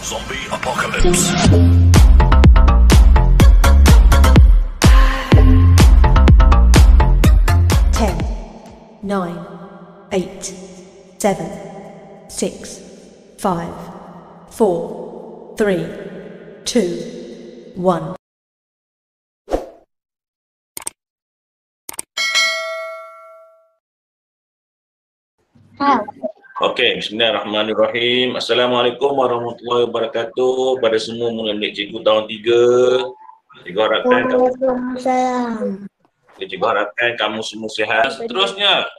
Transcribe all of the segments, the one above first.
Zombie Apocalypse. 10, 9, 8, 7, 6, 5, 4, 3, 2, 1. Okey, bismillahirrahmanirrahim. Assalamualaikum warahmatullahi wabarakatuh pada semua murid cikgu tahun 3. Cikgu harapkan kamu semua sihat. Seterusnya,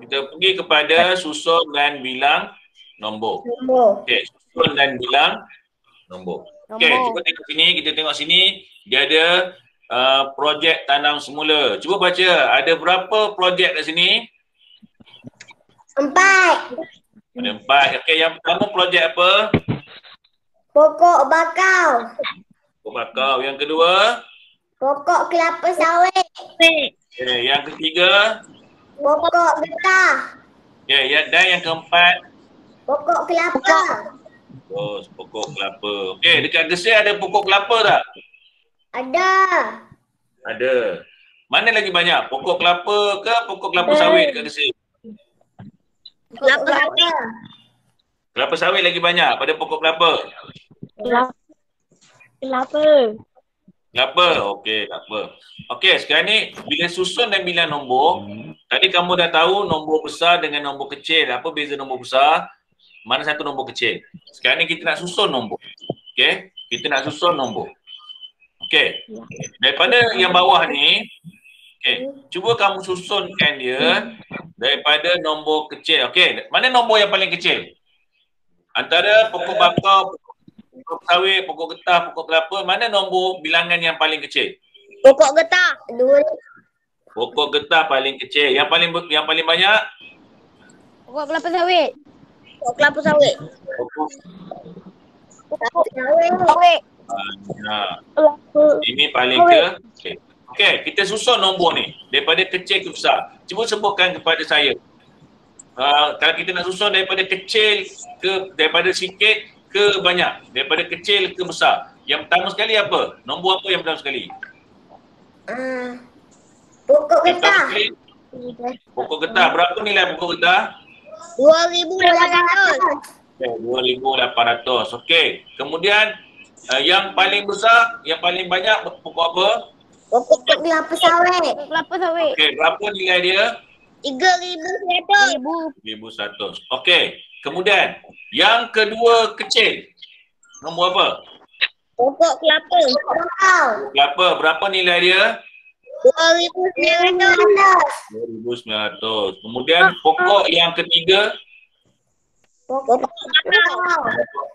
kita pergi kepada susun dan bilang nombor. Okey, susun dan bilang nombor. Okey, cuba tengok sini, kita tengok sini. Dia ada projek tanam semula. Cuba baca, ada berapa projek kat sini? 4. Ada 4. Okey, yang pertama projek apa? Pokok bakau. Pokok bakau. Yang kedua? Pokok kelapa sawit. Okay. Yang ketiga? Pokok getah. Okay. Dan yang keempat? Pokok kelapa. Oh, pokok kelapa. Okey, dekat Gesir ada pokok kelapa tak? Ada. Ada. Mana lagi banyak? Pokok kelapa ke pokok kelapa sawit dekat Gesir? Kelapa sawit. Kelapa sawit lagi banyak pada pokok kelapa? Kelapa. Okey, kelapa. Okey, sekarang ni bila susun dan bilang nombor, tadi kamu dah tahu nombor besar dengan nombor kecil. Apa beza nombor besar? Mana satu nombor kecil? Sekarang ni kita nak susun nombor. Okey, kita nak susun nombor. Okey. Daripada yang bawah ni, okey, cuba kamu susunkan dia daripada nombor kecil. Okey, mana nombor yang paling kecil? Antara pokok bakau, pokok sawit, pokok getah, pokok kelapa, mana nombor bilangan yang paling kecil? Pokok getah. 2. Pokok getah paling kecil. Yang paling banyak? Pokok kelapa sawit. Pokok kelapa sawit. Pokok Sawit. ini paling kecil. Okey, kita susun nombor ni daripada kecil ke besar. Cuba sebutkan kepada saya. Kalau kita nak susun daripada kecil ke daripada sikit ke banyak, daripada kecil ke besar. Yang pertama sekali apa? Nombor apa yang pertama sekali? Pokok Yang pertama getah. sekali, pokok getah. Berapa nilai pokok getah? 2,800. 2,800. Okey. Kemudian yang paling besar, yang paling banyak pokok apa? Pokok kelapa sawit. Kelapa sawit. Okey, berapa nilai dia? 3,100. 1,100. Okey. Kemudian yang kedua kecil. Nombor apa? Pokok kelapa. Bakau. Kelapa. Berapa nilai dia? 2,900. 2,900. Kemudian pokok yang ketiga, Pokok bakau.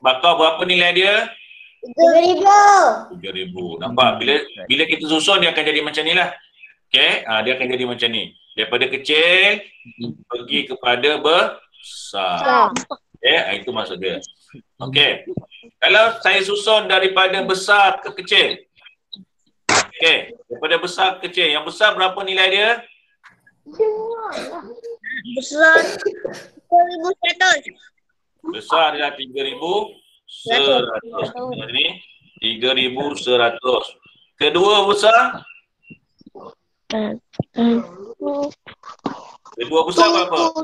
bakau, berapa nilai dia? 3,000. 3,000. Nampak? Bila kita susun dia akan jadi macam ni lah. Okey, dia akan jadi macam ni. Daripada kecil pergi kepada besar. Okey, itu maksud dia. Okey. Kalau saya susun daripada besar ke kecil. Okey, daripada besar ke kecil. Yang besar berapa nilai dia? Besar 3,100. Besar adalah 3,100. Ini 3,100. Kedua besar? Kedua besar berapa?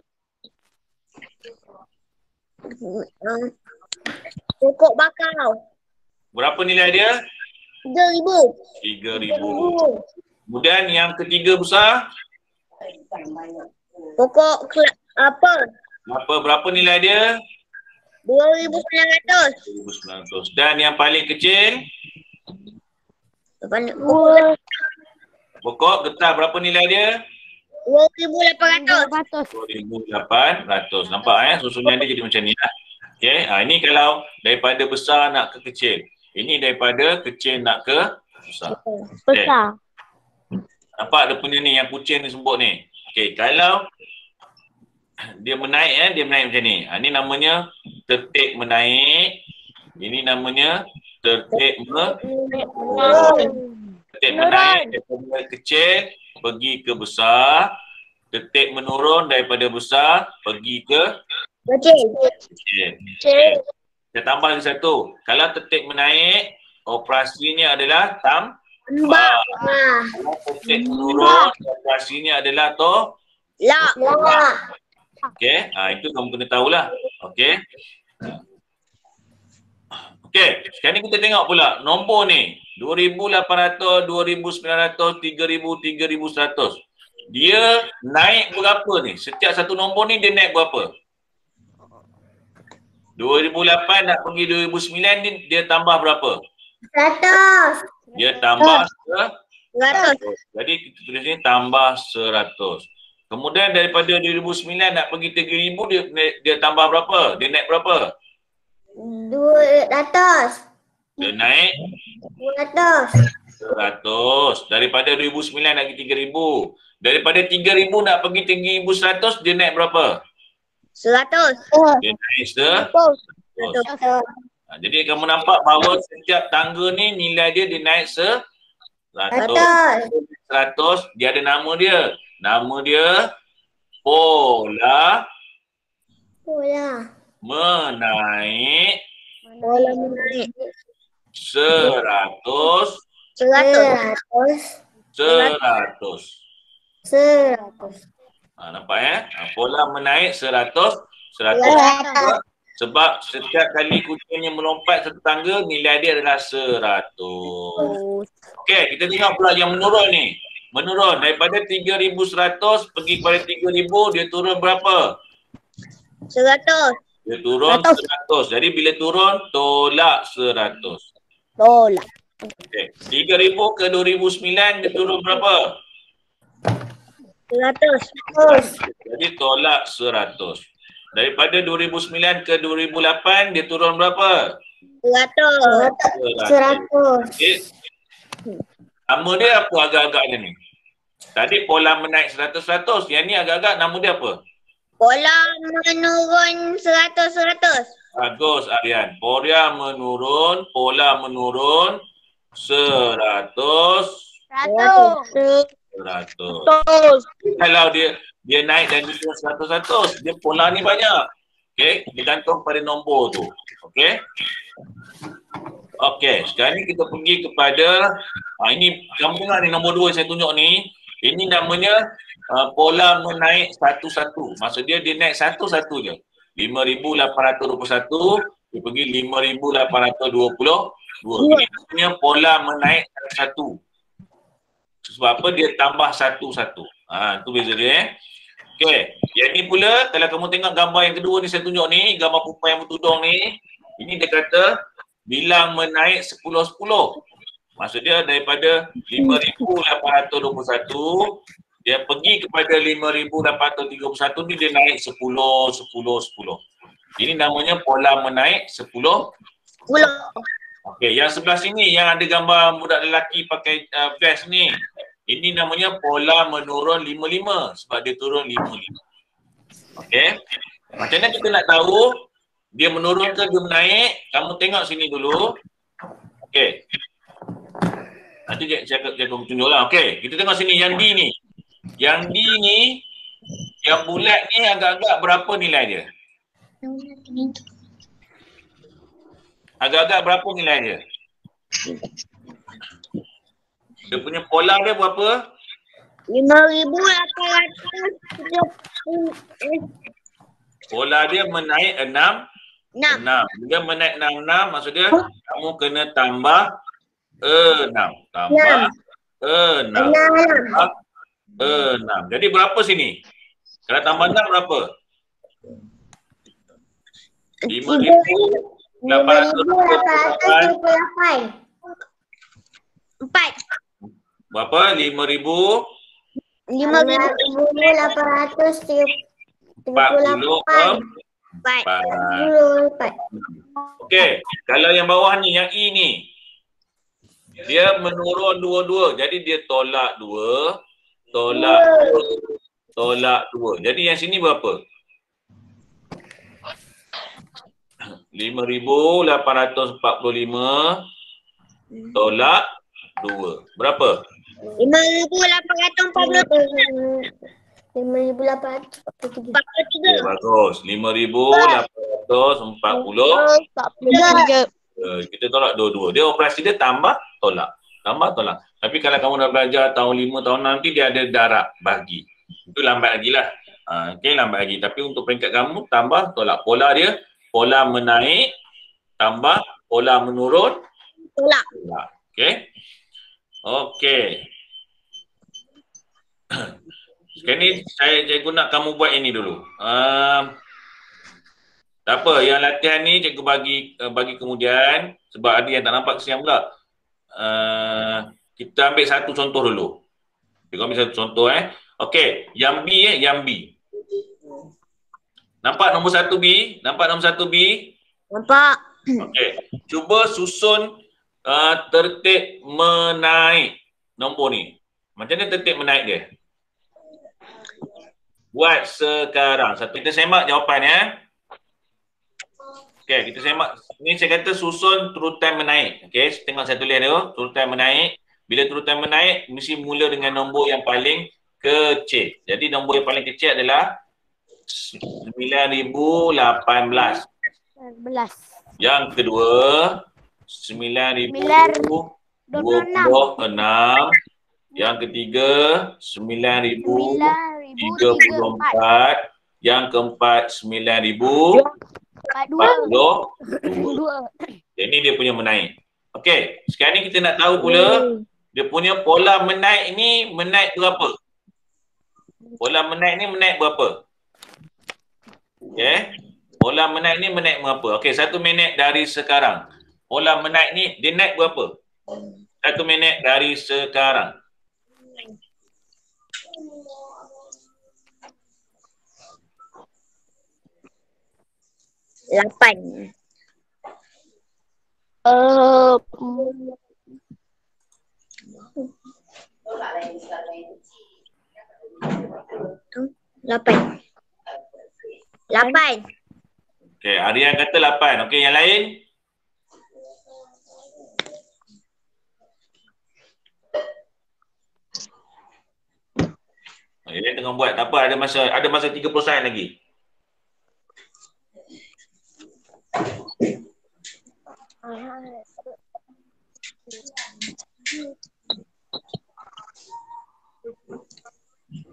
Pokok bakau. Berapa nilai dia? 3,000. 3,000. Kemudian yang ketiga besar? Pokok kelapa. Apa berapa nilai dia? 2,900. 2,900. Dan yang paling kecil? Pokok getah berapa nilai dia? 2,800. 2,800. Nampak susunan dia jadi macam ni lah. Okey, ini kalau daripada besar nak ke kecil. Ini daripada kecil nak ke besar. Besar. Nampak dia punya ni yang kucing ni sebut ni. Okey, kalau dia menaik dia menaik macam ni. Ini namanya tertib menaik. Ini namanya tertib tertib menaik daripada kecil pergi ke besar. Tertib menurun daripada besar pergi ke Kecil. kecil. Saya tambah lagi satu. Kalau tertib menaik, operasinya adalah tambah. Kalau tertib menurun, operasinya adalah La. okey. Itu kamu kena tahulah. Okey. Okey, sekarang ni kita tengok pula nombor ni. 2,800, 2,900, 3,000, 3,100. Dia naik berapa ni? Setiap satu nombor ni dia naik berapa? 2008 nak pergi 2009 ni dia tambah berapa? 100. Dia tambah 100. Jadi kita tulis ni tambah 100. Kemudian daripada 2009 nak pergi 3,000 dia tambah berapa? Dia naik berapa? 200. Dia naik 200. 100. Daripada 2009 nak pergi 3,000. Daripada 3,000 nak pergi 3,100 dia naik berapa? 100. Dia naik 100. Jadi kamu nampak bahawa setiap tangga ni nilai dia naik 100. 100 dia ada nama dia. Nama dia pola menaik 100. 100. Nampak ya? Pola menaik 100. Sebab setiap kali kucingnya melompat satu tangga, nilai dia adalah 100. Okey, kita tengok pula yang menurun ni. Menurun daripada 3,100 pergi kepada 3,000, dia turun berapa? 100. Dia turun 100. Jadi bila turun, tolak 100. Tolak. Okey, 3,000 ke 2009 dia turun berapa? 100. Jadi tolak 100. Daripada 2009 ke 2008 dia turun berapa? 100. 100. Okey. Nama dia apa agak-agak ni? Tadi pola menaik 100-100. Yang ni agak-agak nama dia apa? Pola menurun 100. Bagus Aryan. Pola menurun 100. 100. Kalau dia naik dan dia turun 100, dia pola ni banyak. Okey, bergantung pada nombor tu. Okey. Okey, sekarang ni kita pergi kepada ini kamu tengok ni nombor 2 saya tunjuk ni. Ini namanya pola menaik 1-1. Maksud dia naik 1-1 je. 5,821 dia pergi 5,822. Ini namanya pola menaik 1. Sebab apa? Dia tambah 1-1. Itu beza dia. Okey. Yang ni pula kalau kamu tengok gambar yang kedua ni saya tunjuk ni, gambar perempuan yang bertudung ni, ini dia kata bilang menaik 10-10. Maksud dia daripada 5,821 dia pergi kepada 5,831 ni dia naik 10. Ini namanya pola menaik 10. Okey, yang sebelah sini yang ada gambar budak lelaki pakai vest ni. Ini namanya pola menurun 55 sebab dia turun 55. Okey. Macam mana kita nak tahu dia menurun ke dia menaik? Kamu tengok sini dulu. Okey. Nanti saya tunjuklah. Okey, kita tengok sini yang D ni. Yang D ni, yang bulat ni agak-agak berapa nilai dia? Agak-agak berapa nilai dia? Dia punya pola dia berapa? 5,830. Pola dia menaik 6. Bila menaik 6 maksud dia kamu kena tambah 6. Tambah 6. Jadi berapa sini? Kalau tambah 6 berapa? 5,828. 4. Berapa? 5,838. 4. Okey, kalau yang bawah ni, yang E ni, dia menurun 2. Jadi dia tolak 2, tolak 2. Jadi yang sini berapa? 5,845 tolak 2. Berapa? 5,840. 5.843. Okay, bagus. 5,843. 43. Kita tolak dua-dua. Dia operasi dia tambah, tolak. Tambah, tolak. Tapi kalau kamu dah belajar tahun 5, tahun 6 nanti dia ada darab, bahagi. Itu lambat lagi lah. Okay, lambat lagi. Tapi untuk peringkat kamu, tambah, tolak. Pola dia, pola menaik, tambah, pola menurun, Tolak. tolak. Okay. Okay. Sekarang ni cikgu nak kamu buat ini dulu. Tak apa, yang latihan ni cikgu bagi kemudian sebab ada yang tak nampak kesian pula. Kita ambil satu contoh dulu. Cikgu ambil satu contoh Okey, yang B yang B. Nampak nombor 1 B? Nampak nombor 1 B? Nampak. Okey, cuba susun tertib menaik nombor ni. Macam mana tertib menaik dia? Buat sekarang. Satu kita semak jawapan Okey, kita semak. Ni saya kata susun turutan menaik. Okey, tengok saya tulis tu, turutan menaik. Bila turutan menaik, mesti mula dengan nombor yang paling kecil. Jadi nombor yang paling kecil adalah 9,018. 11. Yang kedua, 9,026. Yang ketiga, 9,034. Yang keempat, 9,042. Jadi dia punya menaik. Okey, sekarang ni kita nak tahu pula dia punya pola menaik ni menaik berapa? Pola menaik ni menaik berapa? Okey. Pola menaik ni menaik berapa? Okey, 1 minit dari sekarang. Pola menaik ni dia naik berapa? 1 minit dari sekarang. Lapan. Lapan. Okey, Aryan kata 8. Okey, yang lain? Dia tengah buat. Tak apa, ada masa 30 saat lagi.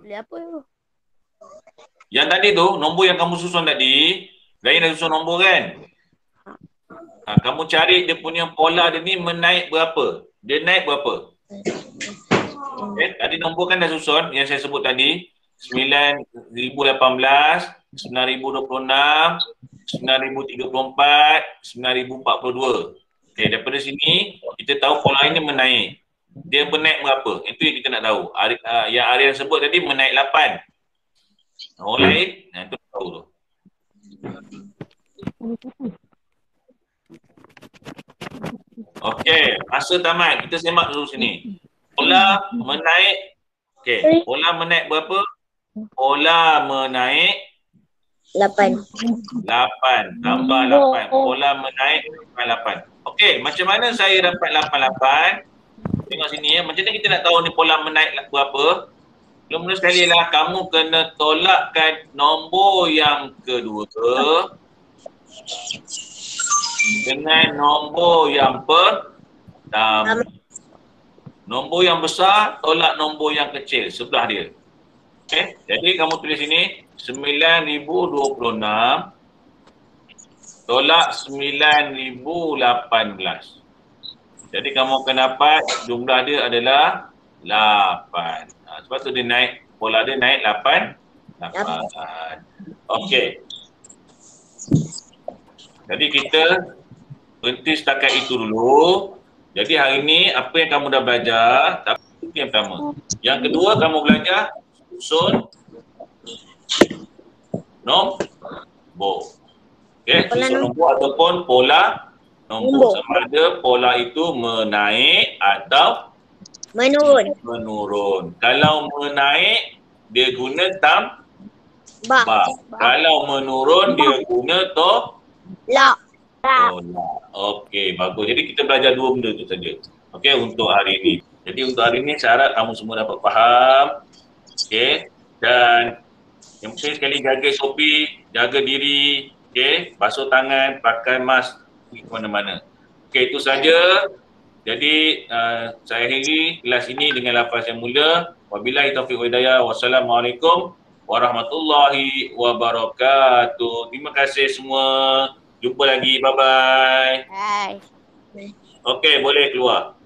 Boleh apa tu? Yang tadi tu, nombor yang kamu susun tadi, Ryan dah susun nombor kan? Kamu cari dia punya pola dia ni menaik berapa? Dia naik berapa? Tadi nombor kan dah susun yang saya sebut tadi. 9,018, 9,026, 9,034, 9,042. Okey, daripada sini kita tahu pola ini menaik. Dia menaik berapa? Itu yang kita nak tahu. Yang Aryan sebut tadi menaik 8. Orang lain, itu tahu tu. Okey, masa tamat. Kita semak dulu sini. Pola menaik. Okey, pola menaik berapa? Pola menaik 8. 8 tambah 8. Pola menaik 8. Okey, macam mana saya dapat 88? Tengok sini Macam mana kita nak tahu ni pola menaik berapa? Mula-mula sekali lah kamu kena tolakkan nombor yang kedua dengan nombor yang pertama. Nombor yang besar tolak nombor yang kecil sebelah dia. Okey, jadi kamu tulis sini 9,026 tolak 9,018. Jadi kamu akan dapat jumlah dia adalah 8. Sebab tu dia naik, pola dia naik 8. Okey. Jadi kita berhenti setakat itu dulu. Jadi hari ni apa yang kamu dah belajar, tapi itu yang pertama. Yang kedua kamu belajar susun nombor. Okey, susun nombor ataupun pola nombor. Sama ada pola itu menaik atau menurun. Kalau menaik dia guna tambah. Kalau menurun dia guna tolak. Okey, bagus. Jadi kita belajar dua benda tu saja. Okey, untuk hari ini. Jadi untuk hari ini saya harap kamu semua dapat faham. Okey. Dan yang penting sekali jaga SOP, jaga diri, okey, basuh tangan, pakai mask pergi ke mana-mana. Okey, itu saja. Jadi saya akhiri kelas ini dengan lafaz yang mulia. Wabillahi taufiq wal hidayah. Wassalamualaikum warahmatullahi wabarakatuh. Terima kasih semua. Jumpa lagi. Bye bye. Hai. Okey, boleh keluar.